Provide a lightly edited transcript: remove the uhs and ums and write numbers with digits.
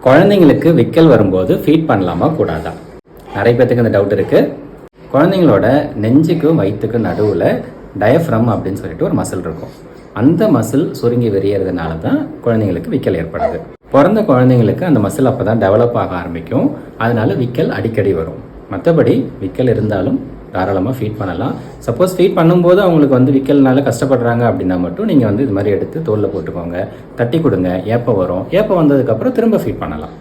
குழந்தைங்களுக்கு விக்கல் வரும்போது ஃபீட் பண்ணலாமா கூடாதா? நிறைய பேத்துக்கு இந்த டவுட் இருக்குது. குழந்தைங்களோட நெஞ்சுக்கும் வயிற்றுக்கு நடுவில் டயஃப்ரம் அப்படின்னு சொல்லிட்டு ஒரு மசில் இருக்கும். அந்த மசில் சுருங்கி விரியறதுனால தான் குழந்தைங்களுக்கு விக்கல் ஏற்படுது. பிறந்த குழந்தைங்களுக்கு அந்த மசில் அப்போ தான் டெவலப் ஆக ஆரம்பிக்கும். அதனால விக்கல் அடிக்கடி வரும். மற்றபடி விக்கல் இருந்தாலும் தாராளமாக ஃபீட் பண்ணலாம். சப்போஸ் ஃபீட் பண்ணும்போது அவங்களுக்கு விக்கல்னால கஷ்டப்படுறாங்க அப்படின்னா மட்டும் நீங்கள் இது மாதிரி எடுத்து தோலில் போட்டுக்கோங்க, தட்டி கொடுங்க, ஏப்பம் வரும். ஏப்பம் வந்ததுக்கப்புறம் திரும்ப ஃபீட் பண்ணலாம்.